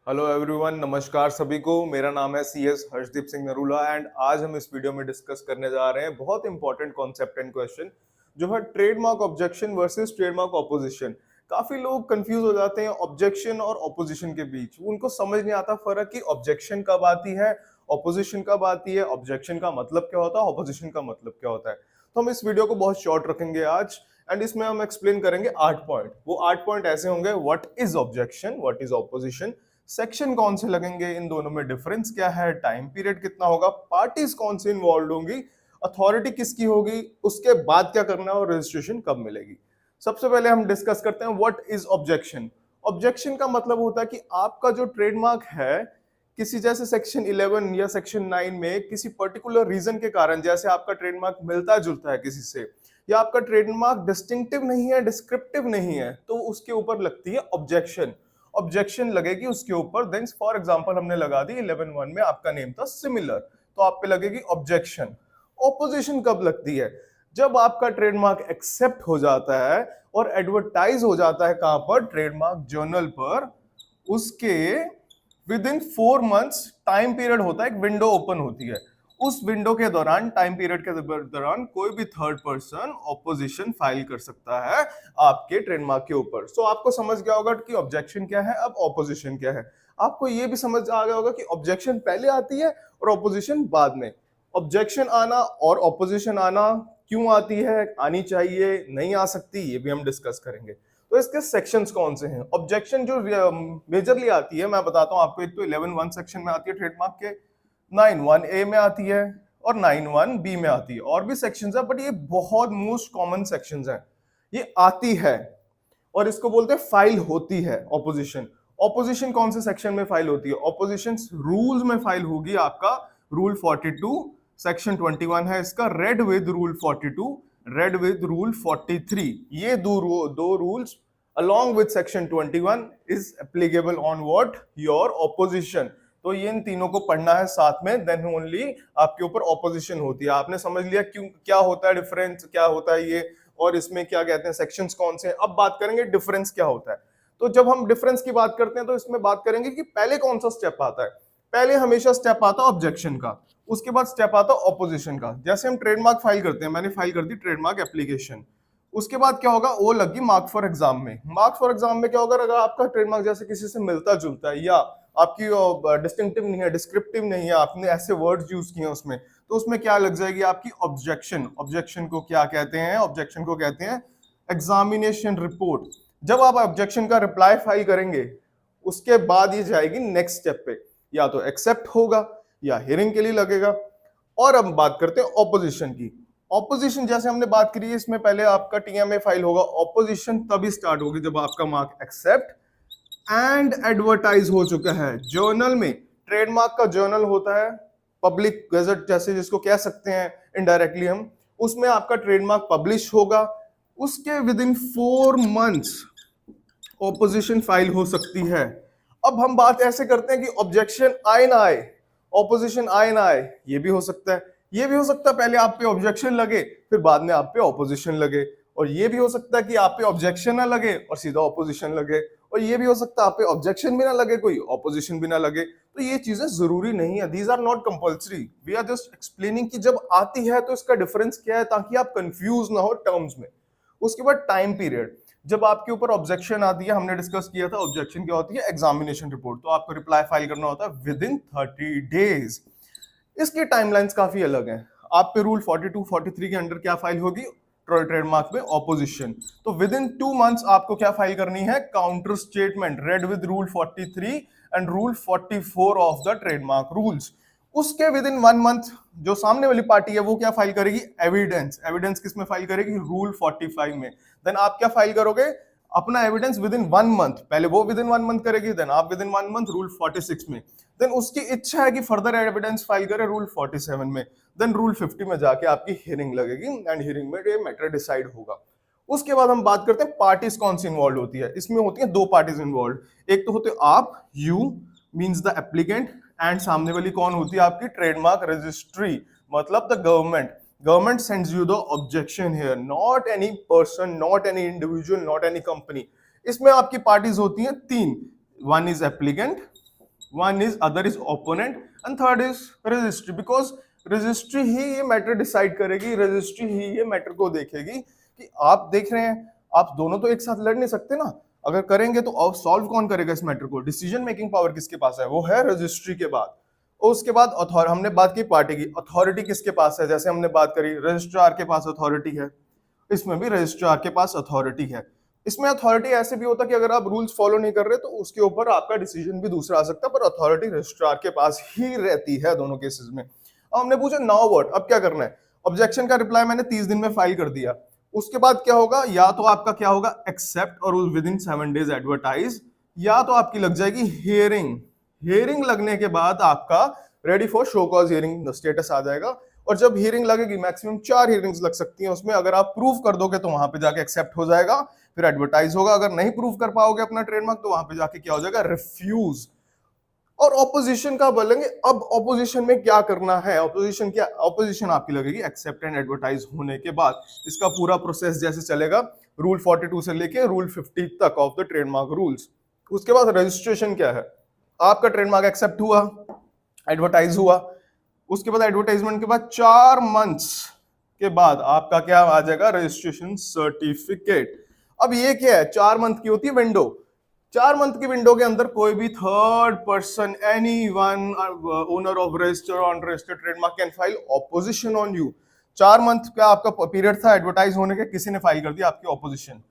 Hello everyone, नमस्कार सभी को। मेरा नाम है CS हर्षदीप सिंह नरूला एंड आज हम इस वीडियो में डिस्कस करने जा रहे हैं बहुत इंपॉर्टेंट कॉन्सेप्ट एंड क्वेश्चन जो है trademark objection versus trademark opposition. काफी लोग कंफ्यूज हो जाते हैं ऑब्जेक्शन और ऑपोजिशन के बीच। उनको समझ नहीं आता फर्क कि ऑब्जेक्शन कब आती है, ऑपोजिशन कब आती है, ऑब्जेक्शन का मतलब क्या होता है, ऑपोजिशन का मतलब क्या होता है। तो हम इस वीडियो को बहुत शॉर्ट रखेंगे आज एंड इसमें हम एक्सप्लेन करेंगे 8 पॉइंट। वो 8 पॉइंट ऐसे होंगे: what is objection, what is opposition, section कौन से लगेंगे, इन दोनों में डिफरेंस क्या है, टाइम पीरियड कितना होगा, पार्टीज कौन सी इन्वॉल्व होंगी, अथॉरिटी किसकी होगी, उसके बाद क्या करना है और रजिस्ट्रेशन कब मिलेगी। सबसे पहले हम डिस्कस करते हैं व्हाट इज ऑब्जेक्शन। ऑब्जेक्शन का मतलब होता है कि आपका जो ट्रेडमार्क है किसी, जैसे सेक्शन 11 या सेक्शन 9 में किसी पर्टिकुलर रीजन के कारण, जैसे आपका ट्रेडमार्क मिलता जुलता है किसी से या आपका ट्रेडमार्क डिस्टिंक्टिव नहीं है, डिस्क्रिप्टिव नहीं है, तो उसके ऊपर लगती है ऑब्जेक्शन। ऑब्जेक्शन लगेगी उसके ऊपर। देन फॉर एग्जांपल हमने लगा दी 11(1) में आपका नेम था सिमिलर, तो आप पे लगेगी ऑब्जेक्शन। ऑपोजिशन कब लगती है? जब आपका ट्रेडमार्क एक्सेप्ट हो जाता है और एडवर्टाइज हो जाता है कहां पर? ट्रेडमार्क जर्नल पर। उसके with in 4 months time period होता है, एक विंडो ओपन होती है। उस विंडो के दौरान, टाइम पीरियड के दौरान, कोई भी थर्ड पर्सन ऑपोजिशन फाइल कर सकता है आपके ट्रेडमार्क के ऊपर। सो आपको समझ गया होगा कि ऑब्जेक्शन क्या है, अब ऑपोजिशन क्या है। आपको यह भी समझ आ गया होगा कि ऑब्जेक्शन पहले आती है और ऑपोजिशन बाद में। ऑब्जेक्शन आना और ऑपोजिशन आना क्यों आती है, आनी चाहिए, नहीं आ सकती, ये भी हम डिस्कस करेंगे। तो इसके सेक्शंस कौन से हैं? ऑब्जेक्शन जो मेजरली आती है मैं बताता हूं आपको। एक तो 11(1) सेक्शन में आती है ट्रेडमार्क के, 9(1)A में आती है और 9(1)B में आती है। और भी सेक्शंस है बट ये बहुत मोस्ट कॉमन सेक्शंस हैं। ये आती है और इसको बोलते हैं फाइल होती है ऑपोजिशन। ऑपोजिशन कौन से सेक्शन में फाइल होती है? ऑपोजिशन रूल्स में फाइल होगी आपका रूल 42, सेक्शन 21 है इसका, read with rule 42, read with rule 43। ये दो rules along with section 21 is applicable on what? Your opposition। तो ये इन तीनों को पढ़ना है साथ में, देन ओनली आपके ऊपर ऑपोजिशन होती है। आपने समझ लिया क्यों, क्या होता है डिफरेंस, क्या होता है ये, और इसमें क्या कहते हैं, सेक्शंस कौन से हैं। अब बात करेंगे डिफरेंस क्या होता है। तो जब हम डिफरेंस की बात करते हैं तो इसमें बात करेंगे कि पहले कौन सा स्टेप आता है। पहले हमेशा स्टेप आता है ऑब्जेक्शन का, उसके बाद स्टेप आता है ऑपोजिशन का। जैसे हम ट्रेडमार्क फाइल करते हैं, मैंने फाइल कर दी ट्रेडमार्क एप्लीकेशन, उसके बाद क्या होगा, वो लगी मार्क फॉर एग्जाम में। मार्क फॉर एग्जाम में क्या होगा, अगर आपका ट्रेडमार्क जैसे किसी से मिलता जुलता है या आपकी डिस्टिंक्टिव नहीं है, डिस्क्रिप्टिव नहीं है, आपने ऐसे वर्ड्स यूज किए हैं उसमें, तो उसमें क्या लग जाएगी आपकी ऑब्जेक्शन। ऑब्जेक्शन को क्या कहते हैं? ऑब्जेक्शन को कहते हैं एग्जामिनेशन रिपोर्ट। जब आप ऑब्जेक्शन का रिप्लाई फाइल करेंगे उसके बाद ये जाएगी नेक्स्ट स्टेप पे, या तो एक्सेप्ट होगा या हियरिंग के लिए लगेगा। और अब बात करते हैं ऑपोजिशन की। ऑपोजिशन जैसे हमने बात करी है, इसमें पहले आपका TMA फाइल होगा। ऑपोजिशन तभी स्टार्ट होगी जब आपका मार्क एक्सेप्ट एंड एडवर्टाइज हो चुका है जर्नल में। ट्रेडमार्क का जर्नल होता है पब्लिक गजट जैसे जिसको कह सकते हैं इनडायरेक्टली हम, उसमें आपका ट्रेडमार्क पब्लिश होगा। उसके with in 4 months opposition file हो सकती है। अब हम बात ऐसे करते हैं कि ऑब्जेक्शन आए ना आए, ऑपोजिशन आए ना आए, ये भी हो सकता है। ये भी हो सकता है पहले आप पे ऑब्जेक्शन लगे फिर बाद में आप पे ऑपोजिशन लगे, और ये भी हो सकता है कि आप पे ऑब्जेक्शन ना लगे और सीधा ऑपोजिशन लगे, और ये भी हो सकता है आप पे ऑब्जेक्शन भी ना लगे, कोई ऑपोजिशन भी ना लगे। तो ये चीजें जरूरी नहीं है, these are not compulsory, we are just explaining कि जब आती है तो इसका डिफरेंस क्या है, ताकि आप कंफ्यूज ना हो टर्म्स में। उसके बाद टाइम पीरियड। जब आपके ऊपर ऑब्जेक्शन आती है, हमने डिस्कस किया था ऑब्जेक्शन क्या होती है, एग्जामिनेशन रिपोर्ट, तो आपको रिप्लाई फाइल करना होता है विद इन 30 डेज। इसकी टाइमलाइंस काफी अलग हैं। आप पे रूल 42 43 के अंडर क्या फाइल होगी ट्रेडमार्क में? ऑपोजिशन। तो विद इन 2 मंथ्स आपको क्या फाइल करनी है? Counter statement, read with rule 43 and rule 44 of the trademark rules. उसके विद इन 1 मंथ जो सामने वाली पार्टी है वो क्या फाइल करेगी? एविडेंस। एविडेंस किस में फाइल करेगी? रूल 45 में। देन आप क्या फाइल करोगे? अपना एविडेंस विद इन 1 मंथ। पहले वो विद इन 1 मंथ करेगी, देन आप विद इन 1 मंथ रूल 46 में। देन उसकी इच्छा है कि फर्दर एविडेंस फाइल करे रूल 47 में। देन रूल 50 में जाके आपकी हियरिंग लगेगी एंड हियरिंग में ये मैटर डिसाइड होगा। उसके बाद हम बात करते हैं पार्टीज कौन सी इन्वॉल्व होती है। इसमें होती है 2 पार्टीज इन्वॉल्व। एक तो होते आप, you means the applicant, and सामने वाली कौन होती है? आपकी ट्रेडमार्क रजिस्ट्री, मतलब the government. Government sends you the objection here, not any person, not any individual, not any company. इसमें आपकी पार्टीज होती हैं 3। One is applicant, one is other is opponent and third is registry, because registry ही ये matter decide करेगी, registry ही ये matter को देखेगी कि आप देख रहे हैं, आप दोनों तो एक साथ लड़ नहीं सकते ना, अगर करेंगे तो सॉल्व कौन करेगा इस मैटर को, डिसीजन मेकिंग पावर किसके पास है, वो है रजिस्ट्री के बाद। और उसके बाद हमने बात की पार्टी की, अथॉरिटी किसके पास है, जैसे हमने बात करी रजिस्ट्रार के पास अथॉरिटी है, इसमें भी रजिस्ट्रार के पास अथॉरिटी है। इसमें अथॉरिटी ऐसे भी होता है कि अगर आप रूल्स फॉलो नहीं कर रहे तो उसके ऊपर आपका डिसीजन भी दूसरा आ सकता है, पर अथॉरिटी रजिस्ट्रार के पास ही रहती है दोनों केसेस में। अब हमने पूछा नाउ व्हाट, अब क्या करना है, ऑब्जेक्शन का रिप्लाई मैंने 30 दिन में फाइल कर दिया, उसके बाद क्या होगा, या तो आपका क्या होगा एक्सेप्ट और विद इन 7 डेज एडवर्टाइज, या तो आपकी लग जाएगी हियरिंग, हियरिंग लगने के बाद आपका ready for show cause hearing status आ जाएगा। और जब हियरिंग लगेगी, मैक्सिमम 4 हियरिंग्स लग सकती हैं उसमें, अगर आप प्रूव कर दोगे तो वहां पे जाके एक्सेप्ट हो जाएगा, फिर एडवर्टाइज होगा, अगर नहीं प्रूव कर पाओगे अपना ट्रेडमार्क तो वहां पे जाके क्या हो जाएगा, रिफ्यूज। और ऑपोजिशन का बोलेंगे, अब ऑपोजिशन में क्या करना है, ऑपोजिशन क्या, ऑपोजिशन आपकी लगेगी एक्सेप्ट एंड एडवर्टाइज होने के बाद। इसका पूरा प्रोसेस जैसे चलेगा रूल 42 से लेके रूल 50 तक ऑफ द ट्रेडमार्क रूल्स। उसके बाद रजिस्ट्रेशन क्या है, आपका ट्रेडमार्क एक्सेप्ट हुआ, एडवर्टाइज हुआ, उसके बाद एडवर्टाइजमेंट के बाद 4 मंथ्स के बाद आपका क्या आ जाएगा, रजिस्ट्रेशन सर्टिफिकेट। अब ये क्या है, 4 मंथ की होती है विंडो, 4 मंथ की विंडो के अंदर कोई भी third person, any one owner of registered और unregistered trademark can file opposition on you. 4 month का आपका पीरियड था एडवर्टाइज होने के, किसी ने फाइल कर दिया आपकी ऑपोजिशन,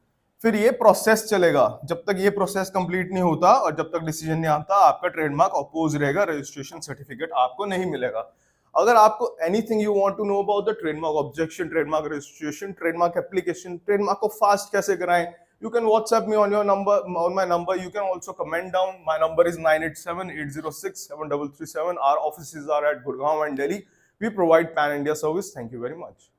फिर ये प्रोसेस चलेगा, जब तक ये प्रोसेस कंप्लीट नहीं होता और जब तक डिसीजन नहीं आता आपका ट्रेडमार्क अपोज रहेगा, रजिस्ट्रेशन सर्टिफिकेट आपको नहीं मिलेगा। अगर आपको anything you want to know about the trademark objection, trademark registration, trademark application, trademark को फास्ट कैसे कराएं, you can WhatsApp me on your number, on my number. You can also comment down. My number is 987-806-7337. Our offices are at Gurgaon and Delhi. We provide pan India service. Thank you very much.